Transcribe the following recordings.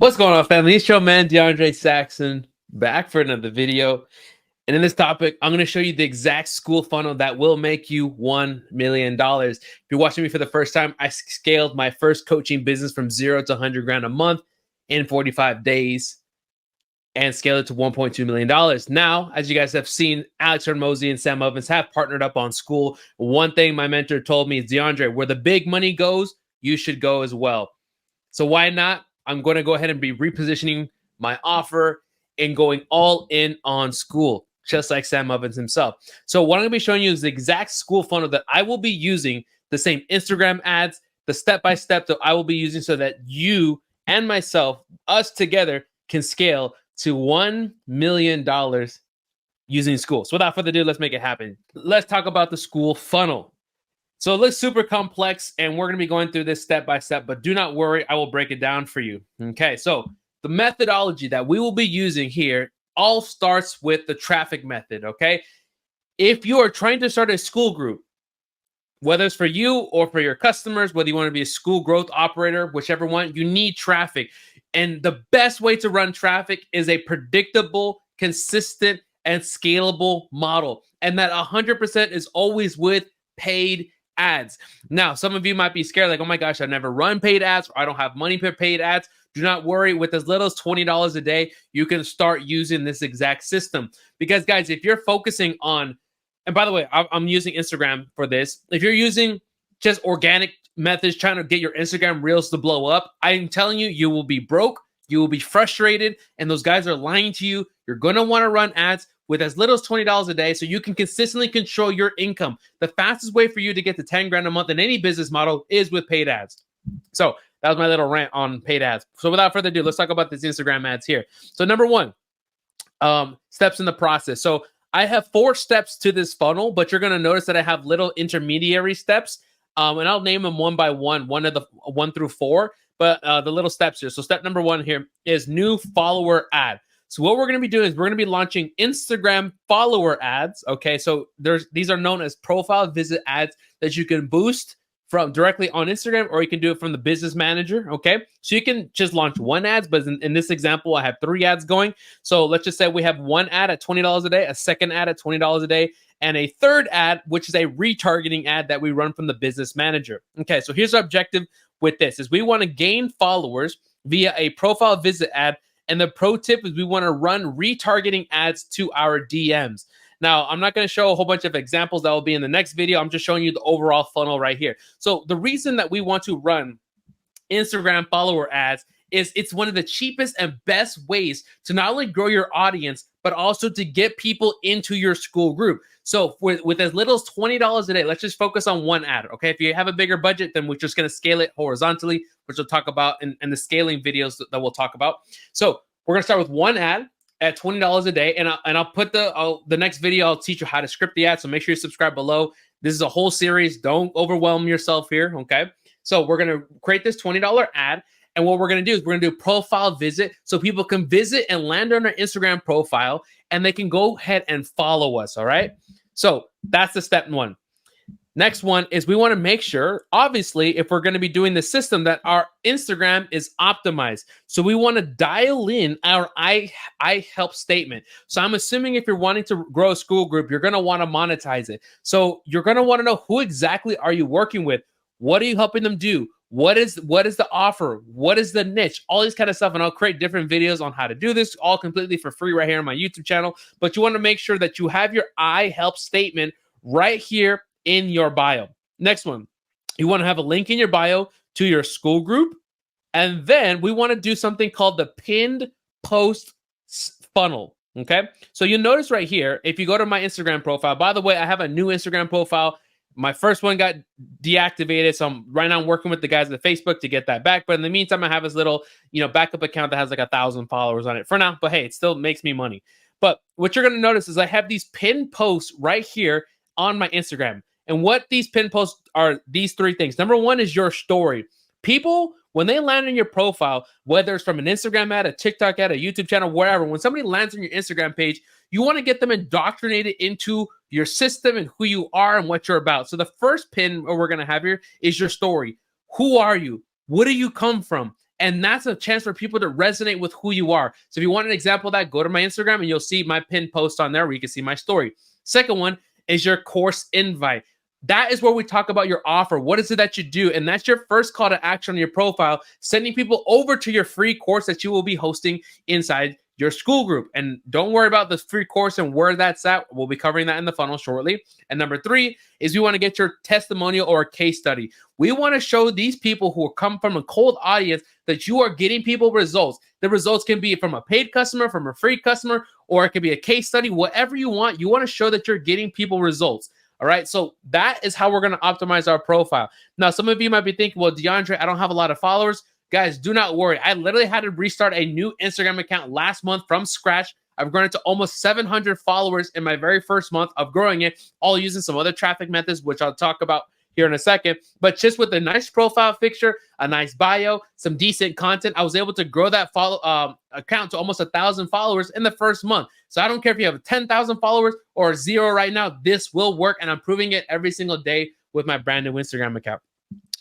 What's going on, family? It's your man, DeAndre Saxon, back for another video. And in this topic, I'm going to show you the exact school funnel that will make you $1 million. If you're watching me for the first time, I scaled my first coaching business from 0 to 100 grand a month in 45 days and scaled it to $1.2 million. Now, as you guys have seen, Alex Hormozi and Sam Ovens have partnered up on Skool. One thing my mentor told me is, DeAndre, where the big money goes, you should go as well. So why not? I'm going to go ahead and be repositioning my offer and going all in on Skool, just like Sam Ovens himself. So what I'm going to be showing you is the exact Skool funnel that I will be using, the same Instagram ads, the step-by-step that I will be using so that you and myself, us together, can scale to $1 million using Skool. So without further ado, let's make it happen. Let's talk about the Skool funnel. So it looks super complex, and we're going to be going through this step by step, but do not worry, I will break it down for you. Okay, so the methodology that we will be using here all starts with the traffic method, okay? If you are trying to start a school group, whether it's for you or for your customers, whether you want to be a school growth operator, whichever one, you need traffic. And the best way to run traffic is a predictable, consistent, and scalable model. And that 100% is always with paid ads. Now, some of you might be scared, like, oh my gosh, I never run paid ads, or I don't have money for paid ads. Do not worry. With as little as $20 a day, you can start using this exact system. Because guys, if you're focusing on, and by the way, I'm using Instagram for this. If you're using just organic methods, trying to get your Instagram reels to blow up, I'm telling you, you will be broke, you will be frustrated, and those guys are lying to you. You're going to want to run ads with as little as $20 a day so you can consistently control your income. The fastest way for you to get to 10 grand a month in any business model is with paid ads. So that was my little rant on paid ads. So without further ado, let's talk about this Instagram ads here. So number one, steps in the process. So I have 4 steps to this funnel, but you're going to notice that I have little intermediary steps, and I'll name them one by one, one through 4, but the little steps here. So step number 1 here is new follower ad. So what we're going to be doing is we're going to be launching Instagram follower ads. Okay, so these are known as profile visit ads that you can boost from directly on Instagram, or you can do it from the business manager. Okay, so you can just launch one ads, but in this example, I have 3 ads going. So let's just say we have one ad at $20 a day, a second ad at $20 a day, and a third ad, which is a retargeting ad that we run from the business manager. Okay, so here's our objective with this: is we want to gain followers via a profile visit ad. And the pro tip is we want to run retargeting ads to our DMs. Now, I'm not going to show a whole bunch of examples that will be in the next video. I'm just showing you the overall funnel right here. So the reason that we want to run Instagram follower ads is it's one of the cheapest and best ways to not only grow your audience, but also to get people into your school group. So with as little as $20 a day, let's just focus on one ad, okay? If you have a bigger budget, then we're just going to scale it horizontally, which we'll talk about in the scaling videos that we'll talk about. So we're going to start with one ad at $20 a day, and I'll put the next video, I'll teach you how to script the ad, so make sure you subscribe below. This is a whole series. Don't overwhelm yourself here, okay? So we're going to create this $20 ad, and what we're going to do is we're going to do profile visit so people can visit and land on our Instagram profile, and they can go ahead and follow us, all right? So that's the step 1. Next one is we want to make sure, obviously, if we're going to be doing the system, that our Instagram is optimized. So we want to dial in our I help statement. So I'm assuming if you're wanting to grow a school group, you're going to want to monetize it. So you're going to want to know, who exactly are you working with? What are you helping them do? What is the offer? What is the niche? All these kind of stuff. And I'll create different videos on how to do this, all completely for free right here on my YouTube channel. But you want to make sure that you have your I help statement right here in your bio. Next one, you want to have a link in your bio to your school group. And then we want to do something called the pinned post funnel. Okay. So you'll notice right here, if you go to my Instagram profile, by the way, I have a new Instagram profile. My first one got deactivated, so right now I'm working with the guys at Facebook to get that back. But in the meantime, I have this little, backup account that has like 1,000 followers on it for now. But hey, it still makes me money. But what you're going to notice is I have these pinned posts right here on my Instagram. And what these pinned posts are, these 3 things. Number 1 is your story. People, when they land on your profile, whether it's from an Instagram ad, a TikTok ad, a YouTube channel, wherever, when somebody lands on your Instagram page, you want to get them indoctrinated into your system and who you are and what you're about. So the first pin we're going to have here is your story. Who are you? Where do you come from? And that's a chance for people to resonate with who you are. So if you want an example of that, go to my Instagram and you'll see my pinned post on there where you can see my story. Second one is your course invite. That is where we talk about your offer. What is it that you do? And that's your first call to action on your profile, sending people over to your free course that you will be hosting inside your school group. And don't worry about the free course and where that's at. We'll be covering that in the funnel shortly. And number three is we want to get your testimonial or a case study. We want to show these people who come from a cold audience that you are getting people results. The results can be from a paid customer, from a free customer, or it could be a case study, whatever you want. You want to show that you're getting people results. All right. So that is how we're going to optimize our profile. Now, some of you might be thinking, well, DeAndre, I don't have a lot of followers. Guys, do not worry. I literally had to restart a new Instagram account last month from scratch. I've grown it to almost 700 followers in my very first month of growing it, all using some other traffic methods, which I'll talk about here in a second. But just with a nice profile picture, a nice bio, some decent content, I was able to grow that account to almost 1,000 followers in the first month. So I don't care if you have 10,000 followers or 0 right now, this will work. And I'm proving it every single day with my brand new Instagram account.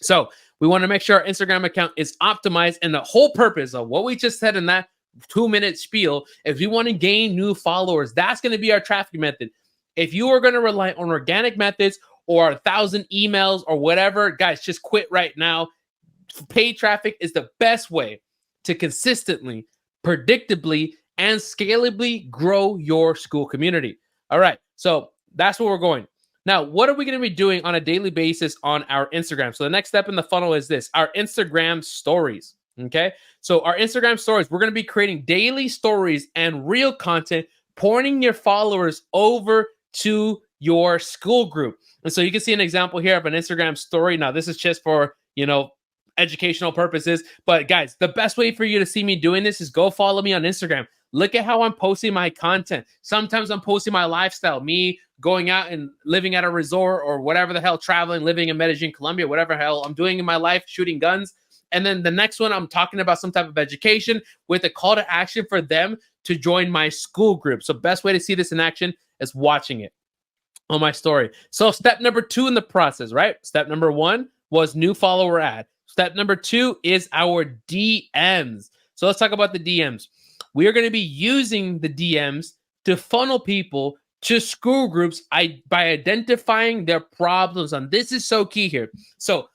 So we want to make sure our Instagram account is optimized. And the whole purpose of what we just said in that 2-minute spiel is we want to gain new followers. That's going to be our traffic method. If you are going to rely on organic methods or 1,000 emails or whatever, guys, just quit right now. Paid traffic is the best way to consistently, predictably, and scalably grow your school community. All right. So that's where we're going. Now, what are we going to be doing on a daily basis on our Instagram? So the next step in the funnel is this, our Instagram stories. Okay. So our Instagram stories, we're going to be creating daily stories and real content, pointing your followers over to your school group. And so you can see an example here of an Instagram story. Now, this is just for, educational purposes. But guys, the best way for you to see me doing this is go follow me on Instagram. Look at how I'm posting my content. Sometimes I'm posting my lifestyle, me going out and living at a resort or whatever the hell, traveling, living in Medellin, Colombia, whatever hell I'm doing in my life, shooting guns. And then the next one, I'm talking about some type of education with a call to action for them to join my school group. So best way to see this in action is watching it on my story. So step number 2 in the process, right? Step number 1 was new follower ad. Step number 2 is our DMs. So let's talk about the DMs. We are going to be using the DMs to funnel people to school groups by identifying their problems. And this is so key here. So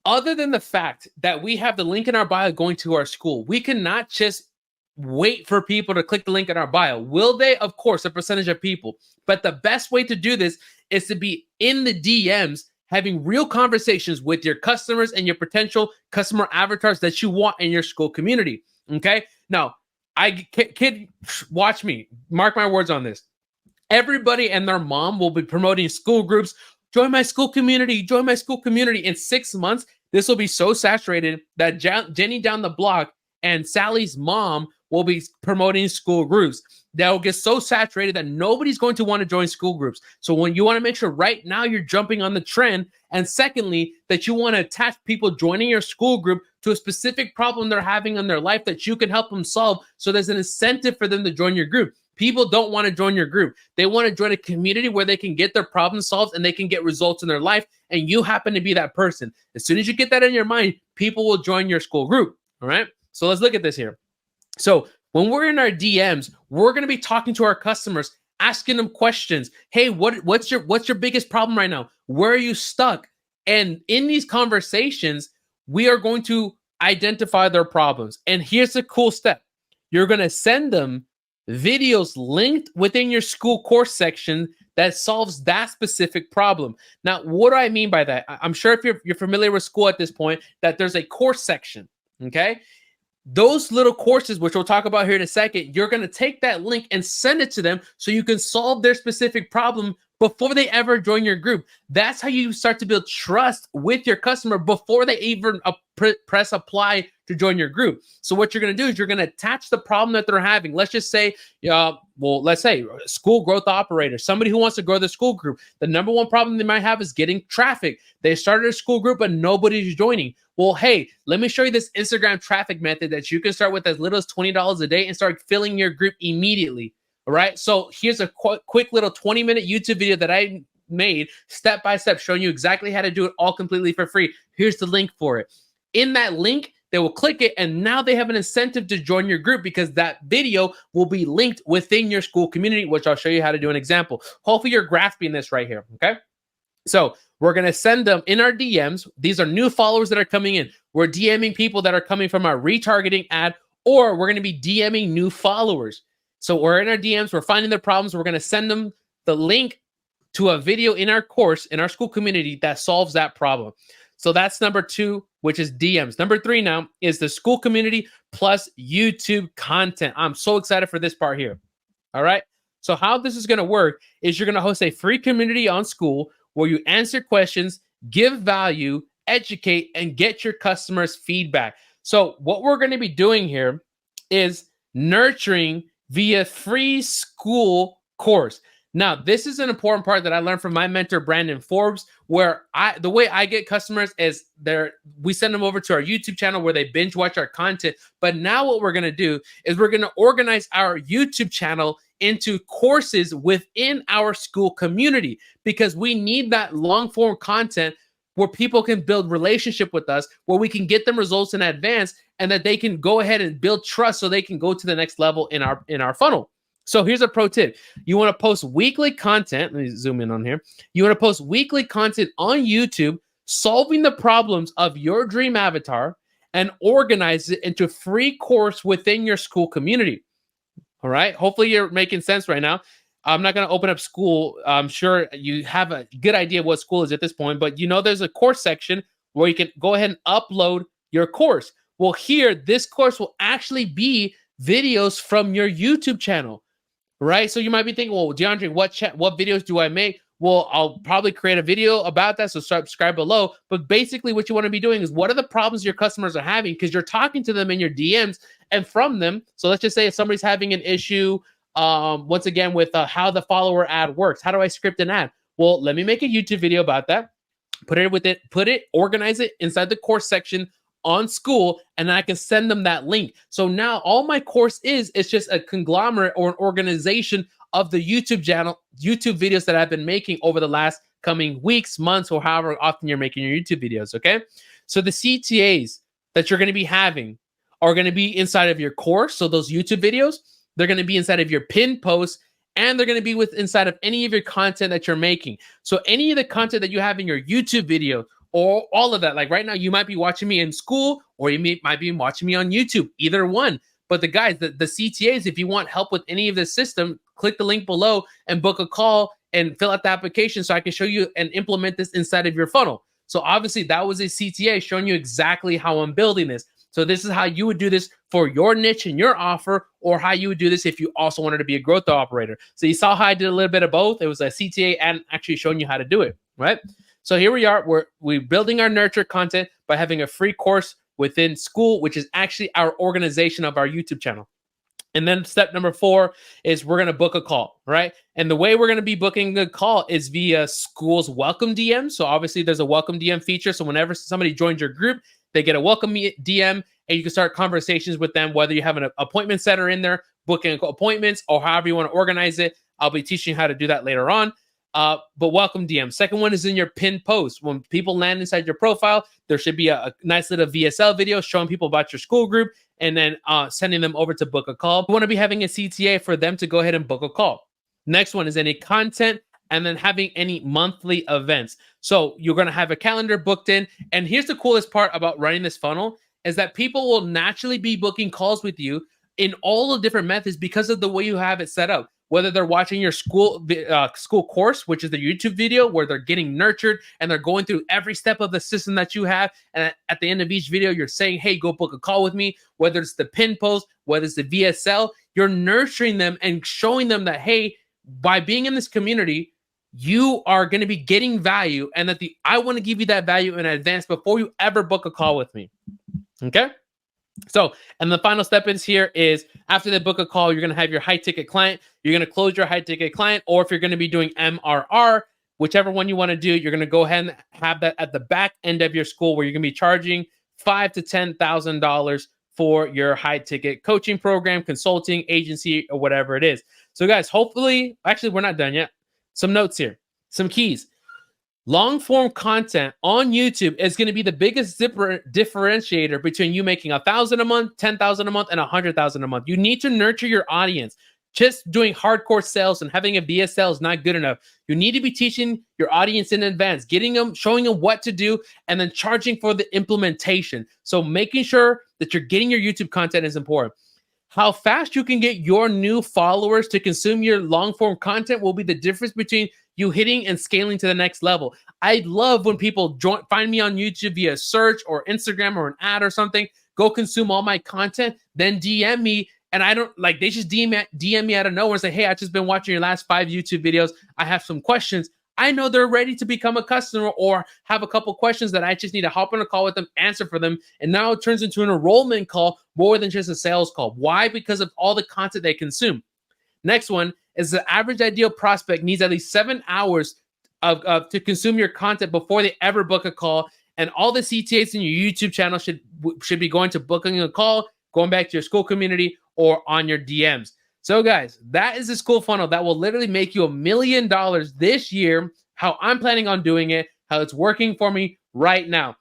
other than the fact that we have the link in our bio going to our school, we cannot just wait for people to click the link in our bio. Will they? Of course, a percentage of people. But the best way to do this is to be in the DMs, having real conversations with your customers and your potential customer avatars that you want in your school community. Okay? Now, kid, watch me. Mark my words on this. Everybody and their mom will be promoting school groups. Join my school community. Join my school community. In 6 months, this will be so saturated that Jenny down the block and Sally's mom will be promoting school groups. That will get so saturated that nobody's going to want to join school groups. So when you want to make sure right now you're jumping on the trend, and secondly, that you want to attach people joining your school group to a specific problem they're having in their life that you can help them solve. So there's an incentive for them to join your group. People don't want to join your group. They want to join a community where they can get their problem solved and they can get results in their life. And you happen to be that person. As soon as you get that in your mind, people will join your school group. All right. So let's look at this here. So when we're in our DMs, we're going to be talking to our customers, asking them questions. Hey, what's your biggest problem right now? Where are you stuck? And in these conversations, we are going to identify their problems. And here's the cool step. You're going to send them videos linked within your school course section that solves that specific problem. Now, what do I mean by that? I'm sure if you're familiar with school at this point, that there's a course section, okay? Those little courses, which we'll talk about here in a second, you're going to take that link and send it to them so you can solve their specific problem before they ever join your group. That's how you start to build trust with your customer before they even press apply to join your group. So what you're going to do is you're going to attach the problem that they're having. Let's just say, let's say school growth operator, somebody who wants to grow the school group. The number one problem they might have is getting traffic. They started a school group, but nobody's joining. Well, hey, let me show you this Instagram traffic method that you can start with as little as $20 a day and start filling your group immediately. All right. So here's a quick little 20-minute YouTube video that I made step by step, showing you exactly how to do it all completely for free. Here's the link for it. In that link, they will click it, and now they have an incentive to join your group because that video will be linked within your Skool community, which I'll show you how to do an example. Hopefully you're grasping this right here, okay? So we're going to send them in our DMs. These are new followers that are coming in. We're DMing people that are coming from our retargeting ad, or we're going to be DMing new followers. So we're in our DMs, we're finding their problems. We're going to send them the link to a video in our course, in our Skool community that solves that problem. So that's number 2, which is DMs. Number 3 now is the Skool community plus YouTube content. I'm so excited for this part here. All right. So how this is going to work is you're going to host a free community on Skool where you answer questions, give value, educate, and get your customers' feedback. So what we're going to be doing here is nurturing via free Skool course. Now, this is an important part that I learned from my mentor, Brandon Forbes, where the way I get customers is we send them over to our YouTube channel where they binge watch our content. But now what we're going to do is we're going to organize our YouTube channel into courses within our Skool community because we need that long form content where people can build relationship with us, where we can get them results in advance and that they can go ahead and build trust so they can go to the next level in our funnel. So here's a pro tip. You want to post weekly content. Let me zoom in on here. You want to post weekly content on YouTube, solving the problems of your dream avatar and organize it into a free course within your Skool community. All right. Hopefully you're making sense right now. I'm not going to open up Skool. I'm sure you have a good idea of what Skool is at this point, but you know there's a course section where you can go ahead and upload your course. Well, here, this course will actually be videos from your YouTube channel. Right? So you might be thinking, well, DeAndre, what videos do I make? Well, I'll probably create a video about that, so subscribe below. But basically what you want to be doing is what are the problems your customers are having? Because you're talking to them in your DMs and from them. So let's just say if somebody's having an issue, once again, with how the follower ad works. How do I script an ad? Well, let me make a YouTube video about that. Organize it inside the course section on Skool, and I can send them that link. So now all my course is just a conglomerate or an organization of the YouTube videos that I've been making over the last coming weeks, months, or however often you're making your YouTube videos, okay? So the CTAs that you're going to be having are going to be inside of your course. So those YouTube videos, they're going to be inside of your pinned posts, and they're going to be inside of any of your content that you're making. So any of the content that you have in your YouTube video, or all of that. Like right now, you might be watching me in Skool, or you might be watching me on YouTube, either one. But the guys, the CTAs, if you want help with any of this system, click the link below and book a call and fill out the application so I can show you and implement this inside of your funnel. So obviously that was a CTA showing you exactly how I'm building this. So this is how you would do this for your niche and your offer, or how you would do this if you also wanted to be a growth operator. So you saw how I did a little bit of both. It was a CTA and actually showing you how to do it, right? So here we are. We're building our nurture content by having a free course within Skool, which is actually our organization of our YouTube channel. And then step number 4 is we're going to book a call, right? And the way we're going to be booking the call is via Skool's welcome DM. So obviously there's a welcome DM feature. So whenever somebody joins your group, they get a welcome DM, and you can start conversations with them, whether you have an appointment setter in there, booking appointments, or however you want to organize it. I'll be teaching you how to do that later on. But welcome DM. Second one is in your pinned post. When people land inside your profile, there should be a nice little VSL video showing people about your Skool group, and then sending them over to book a call. You want to be having a CTA for them to go ahead and book a call. Next one is any content, and then having any monthly events. So you're going to have a calendar booked in. And here's the coolest part about running this funnel is that people will naturally be booking calls with you in all the different methods because of the way you have it set up. Whether they're watching your Skool course, which is the YouTube video where they're getting nurtured and they're going through every step of the system that you have. And at the end of each video, you're saying, hey, go book a call with me. Whether it's the pin post, whether it's the VSL, you're nurturing them and showing them that, hey, by being in this community, you are going to be getting value, and that I want to give you that value in advance before you ever book a call with me. Okay? So, and the final step is here is after they book a call, you're going to have your high ticket client. You're going to close your high ticket client, or if you're going to be doing MRR, whichever one you want to do, you're going to go ahead and have that at the back end of your Skool, where you're going to be charging $5,000 to $10,000 for your high ticket coaching program, consulting agency, or whatever it is. So guys, hopefully, actually, we're not done yet. Some notes here, some keys. Long form content on YouTube is going to be the biggest differentiator between you making 1,000 a month, 10,000 a month, and 100,000 a month. You need to nurture your audience. Just doing hardcore sales and having a BSL is not good enough. You need to be teaching your audience in advance, getting them, showing them what to do, and then charging for the implementation. So making sure that you're getting your YouTube content is important. How fast you can get your new followers to consume your long form content will be the difference between you hitting and scaling to the next level. I love when people find me on YouTube via search or Instagram or an ad or something, go consume all my content, then DM me. And I don't like, they just DM me out of nowhere and say, hey, I've just been watching your last 5 YouTube videos. I have some questions. I know they're ready to become a customer or have a couple questions that I just need to hop on a call with them, answer for them. And now it turns into an enrollment call more than just a sales call. Why? Because of all the content they consume. Next one is the average ideal prospect needs at least 7 hours to consume your content before they ever book a call. And all the CTAs in your YouTube channel should be going to booking a call, going back to your school community, or on your DMs. So guys, that is the Skool Funnel that will literally make you $1 million this year, how I'm planning on doing it, how it's working for me right now.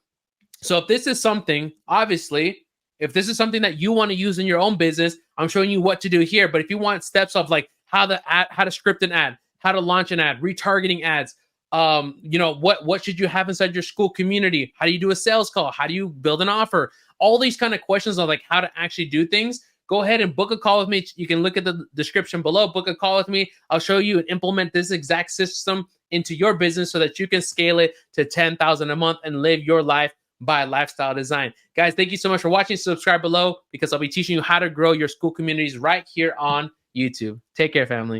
So if this is something, obviously, if this is something that you want to use in your own business, I'm showing you what to do here. But if you want steps of like how to script an ad, how to launch an ad, retargeting ads, what should you have inside your school community? How do you do a sales call? How do you build an offer? All these kind of questions on like how to actually do things. Go ahead and book a call with me. You can look at the description below, book a call with me. I'll show you and implement this exact system into your business so that you can scale it to 10,000 a month and live your life by lifestyle design. Guys, thank you so much for watching. Subscribe below because I'll be teaching you how to grow your school communities right here on YouTube. Take care, family.